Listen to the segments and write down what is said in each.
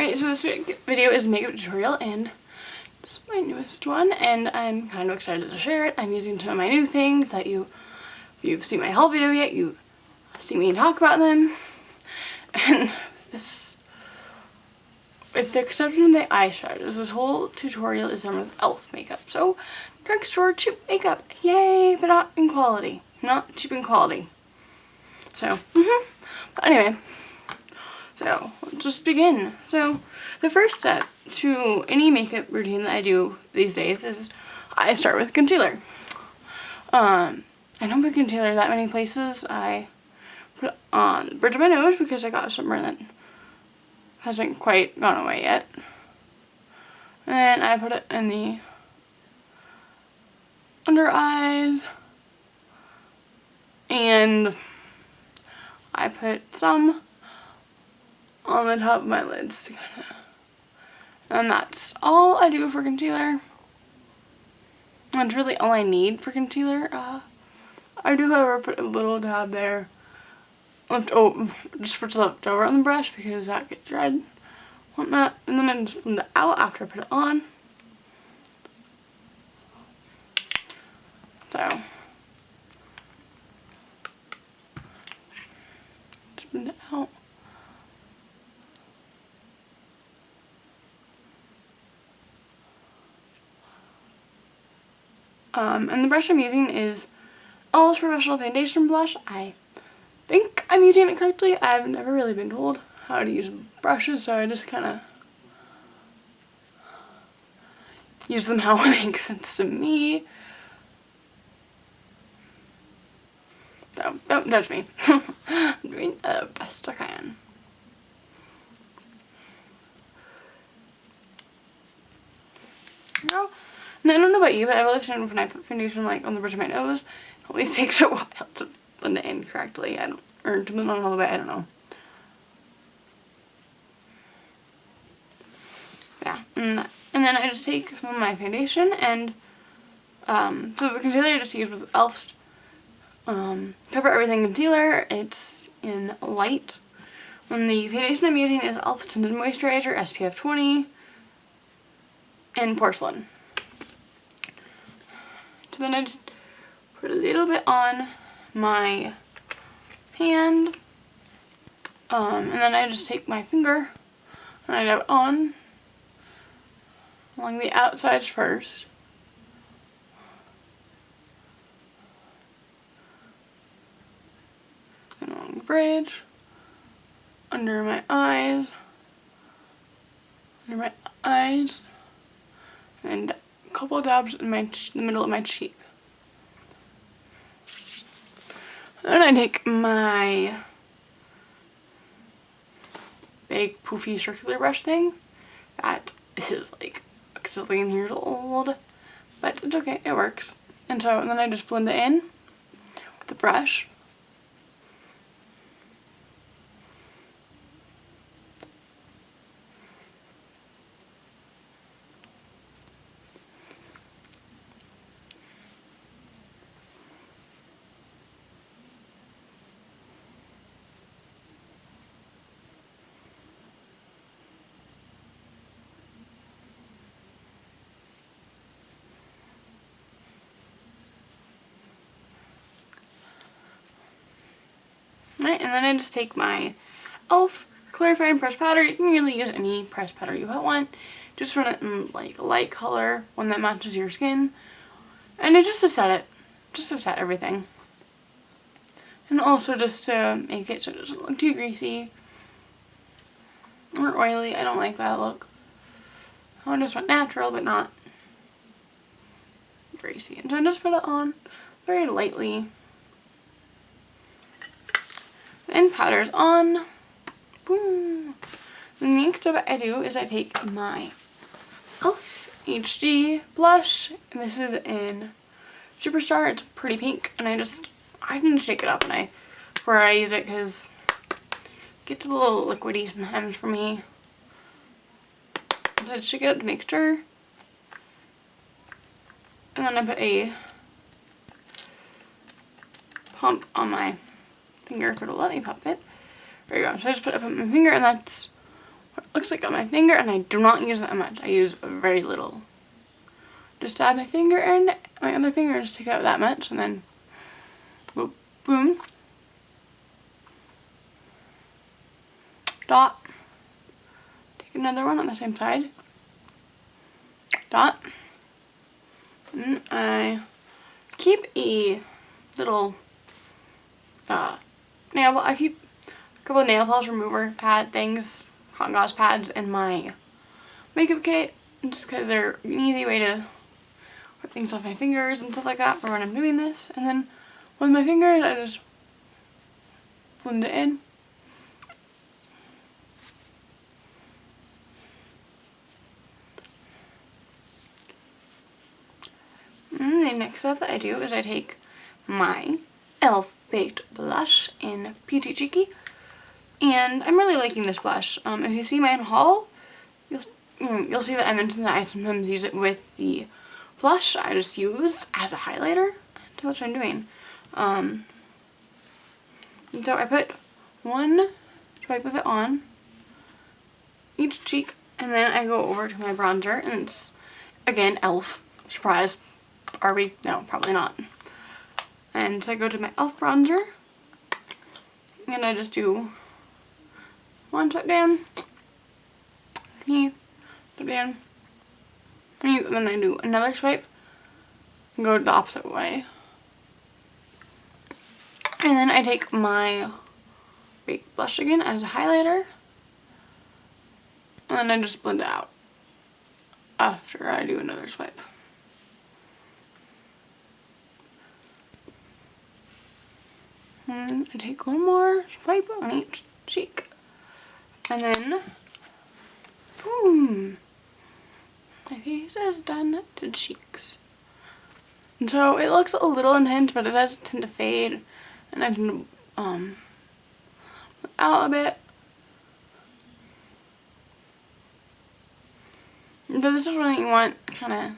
Alright, so this video is a makeup tutorial, and this is my newest one, and I'm kind of excited to share it. I'm using some of my new things that if you've seen my haul video yet, you've seen me talk about them. And this, with the exception of the eyeshadows, this whole tutorial is done with e.l.f. makeup. So, drugstore cheap makeup, yay, but not in quality. Not cheap in quality. So, but anyway. So, let's just begin. So, the first step to any makeup routine that I do these days is I start with concealer. I don't put concealer that many places. I put it on the bridge of my nose because I got sunburn that hasn't quite gone away yet. And I put it in the under eyes. And I put some on the top of my lids to kind of, and that's all I do for concealer. That's really all I need for concealer. I do, however, put a little dab there, just put left over on the brush because that gets red, whatnot, and then I just blend it out after I put it on. So, just blend it out. And the brush I'm using is e.l.f. Professional Foundation Blush. I think I'm using it correctly. I've never really been told how to use brushes, so I just kind of use them how it makes sense to me. So, don't judge me. I'm doing the best I can. Now, and I don't know about you, but I've always found when I put foundation like on the bridge of my nose, it always takes a while to blend it in correctly. Or to blend it on all the way, I don't know. Yeah, and then I just take some of my foundation and, so the concealer I just use with e.l.f.'s Cover Everything Concealer. It's in light. And the foundation I'm using is e.l.f.'s Tinted Moisturizer SPF 20 in Porcelain. So then I just put a little bit on my hand, and then I just take my finger and I dab it on along the outsides first. And along the bridge, under my eyes, and a couple of dabs in the middle of my cheek. Then I take my big poofy circular brush thing that is like a gazillion years old, but it's okay, it works. And so then I just blend it in with the brush. Right, and then I just take my e.l.f. clarifying pressed powder. You can really use any pressed powder you want. Just run it in like a light color, one that matches your skin. And it's just to set it. Just to set everything. And also just to make it so it doesn't look too greasy or oily. I don't like that look. I just want natural but not greasy. And so I just put it on very lightly. And powder's on. Boom. The next step I do is I take my e.l.f. HD blush, and this is in Superstar. It's pretty pink, and I can shake it up before I use it because it gets a little liquidy sometimes for me. So I just shake it up to make sure. And then I put a pump on my finger if it'll let me pump it. There you go. So I just put it up on my finger, and that's what it looks like on my finger, and I do not use that much. I use very little. Just dab my finger in, my other finger, just take out that much, and then boom, boom. Dot. Take another one on the same side. Dot. And I keep a little I keep a couple of nail polish remover pad things, cotton gauze pads in my makeup kit, just because they're an easy way to put things off my fingers and stuff like that for when I'm doing this. And then with my fingers, I just blend it in. And the next step that I do is I take my e.l.f. Baked Blush in Peachy Cheeky. And I'm really liking this blush. If you see my haul, you'll see that I mentioned that I sometimes use it with the blush I just use as a highlighter. That's what I'm doing. And so I put one swipe of it on each cheek, and then I go over to my bronzer, and it's, again, e.l.f. Surprise. Are we? No, probably not. And so I go to my e.l.f. bronzer, and I just do one swipe down, swipe down, and then I do another swipe and go the opposite way. And then I take my baked blush again as a highlighter, and then I just blend it out after I do another swipe. And I take one more swipe on each cheek, and then boom, my face is done to cheeks. And so it looks a little intense, but it does tend to fade, and I tend to out a bit. And so this is when you want kind of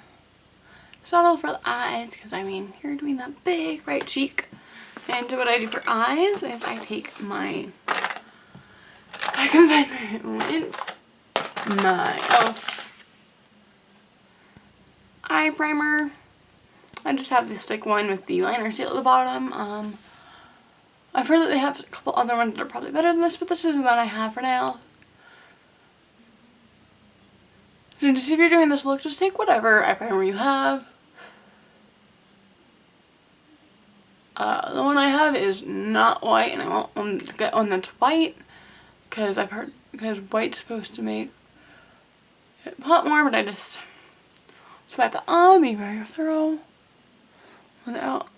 subtle for the eyes, because I mean, you're doing that big right cheek. And so what I do for eyes is I take my, I can find my moments, my e.l.f. eye primer. I just have the stick one with the liner seal at the bottom. I've heard that they have a couple other ones that are probably better than this, but this is the one I have for now. So just if you're doing this look, just take whatever eye primer you have. The one I have is not white, and I won't get one that's white, because I've heard, because white's supposed to make it pop more, but I just swipe it on, be very thorough, blend it out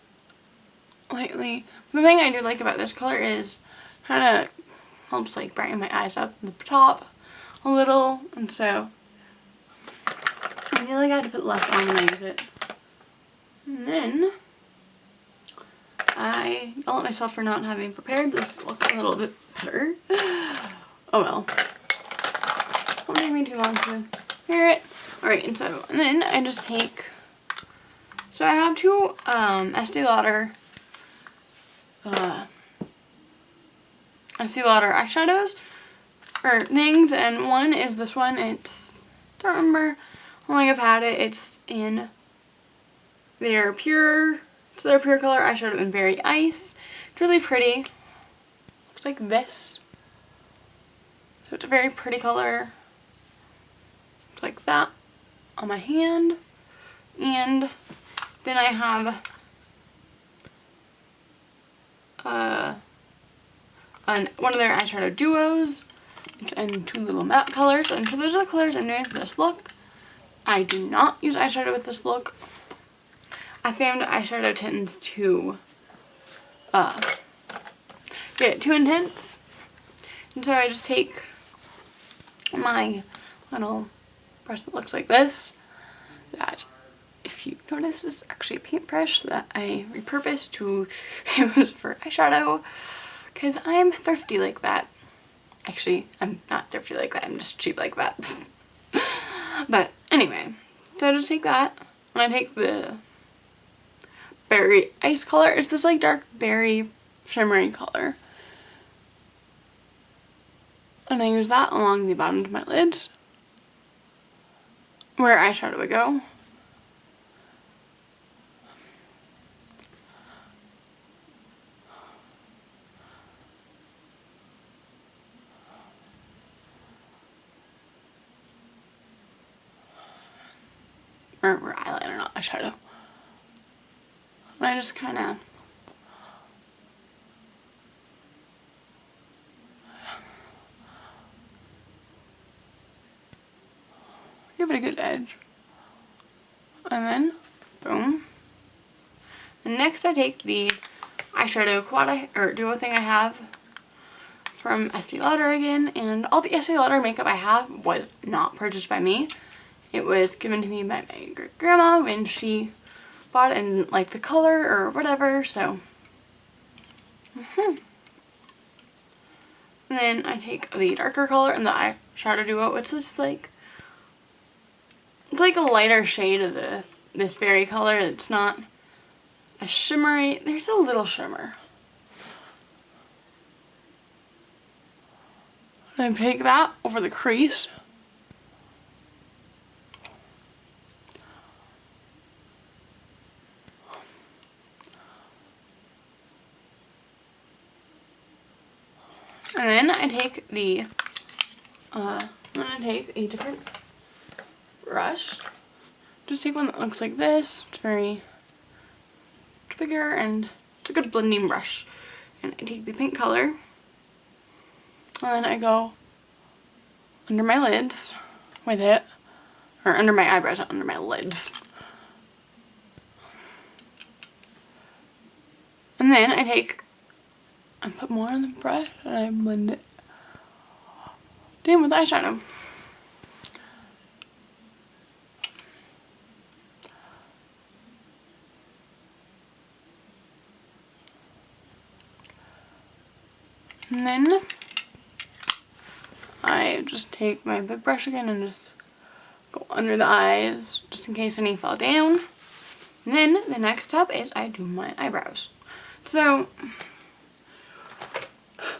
lightly. The thing I do like about this color is kind of helps like brighten my eyes up at the top a little, and so I feel like I had to put less on when I use it. And then I yell at myself for not having prepared this look a little bit better. Oh well. Won't take me too long to prepare it. Alright, and then I just take, so I have two Estee Lauder eyeshadows or things, and one is this one. It's, don't remember how long I've had it. It's in their pure color eyeshadow in Berry Ice. It's really pretty. Looks like this. So it's a very pretty color. It's like that on my hand. And then I have one of their eyeshadow duos. It's in two little matte colors, and so those are the colors I'm doing for this look. I do not use eyeshadow with this look. I found eyeshadow tends to get too intense, and so I just take my little brush that looks like this, that, if you notice, is actually a paintbrush that I repurposed to use for eyeshadow, because I'm thrifty like that. Actually, I'm not thrifty like that, I'm just cheap like that. But anyway, so I just take that, and I take the Berry Ice color. It's this like dark berry shimmery color. And I use that along the bottom of my lids, where eyeshadow would go. Or eyeliner, not eyeshadow. And I just kind of give it a good edge. And then, boom. And next I take the eyeshadow quad or duo thing I have from Estee Lauder again. And all the Estee Lauder makeup I have was not purchased by me. It was given to me by my great grandma when she bought it and liked the color or whatever, so. And then I take the darker color and the eyeshadow duo, which is like, it's like a lighter shade of this berry color. It's not a shimmery, there's a little shimmer. And I take that over the crease. And then I take the, I'm going to take a different brush. Just take one that looks like this. It's very bigger and it's a good blending brush. And I take the pink color. And then I go under my lids with it. Or under my eyebrows, not under my lids. And then I take and put more on the brush and I blend it in with eyeshadow. And then I just take my big brush again and just go under the eyes just in case any fall down. And then the next step is I do my eyebrows. So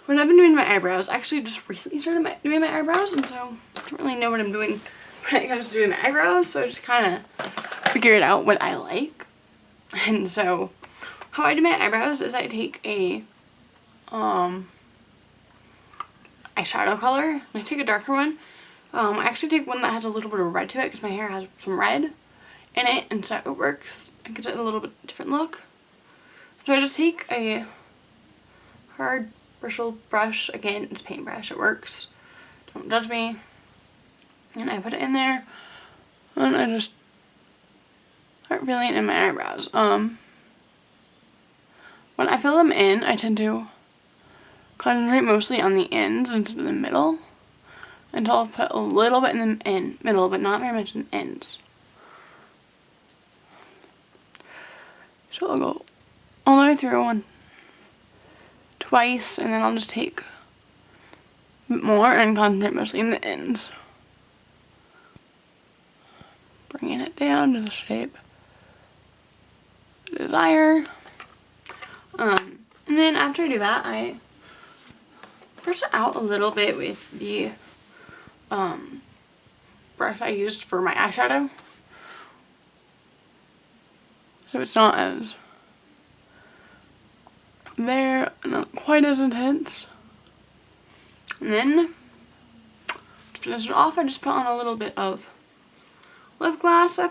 when I've been doing my eyebrows, I actually just recently started doing my eyebrows, and so I don't really know what I'm doing when it comes to doing my eyebrows, so I just kind of figured out what I like. And so how I do my eyebrows is I take a eyeshadow color, and I take a darker one. I actually take one that has a little bit of red to it because my hair has some red in it, and so it works. It gives it a little bit different look. So I just take a hard bristle brush. Again, it's a paintbrush, it works. Don't judge me. And I put it in there, and I just start filling it in my eyebrows. When I fill them in, I tend to concentrate mostly on the ends instead of the middle, until I'll put a little bit in the middle, but not very much in the ends. So I'll go all the way through one twice, and then I'll just take a bit more and concentrate mostly in the ends. Bringing it down to the shape I desire. And then after I do that, I brush it out a little bit with the brush I used for my eyeshadow, so it's not as not quite as intense. And then to finish it off, I just put on a little bit of lip gloss. I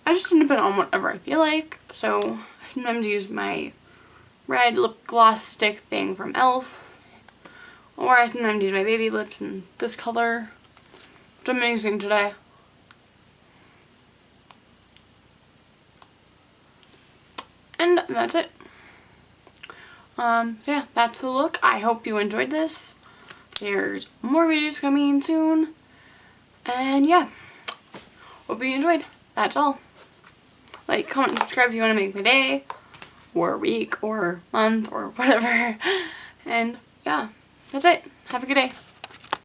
just tend to put on whatever I feel like, so I sometimes use my red lip gloss stick thing from e.l.f. or I sometimes use my baby lips in this color, which I'm using today. And that's it. So yeah, that's the look. I hope you enjoyed this. There's more videos coming soon. And yeah, hope you enjoyed. That's all. Like, comment, and subscribe if you want to make my day, or week, or month, or whatever. And yeah, that's it. Have a good day.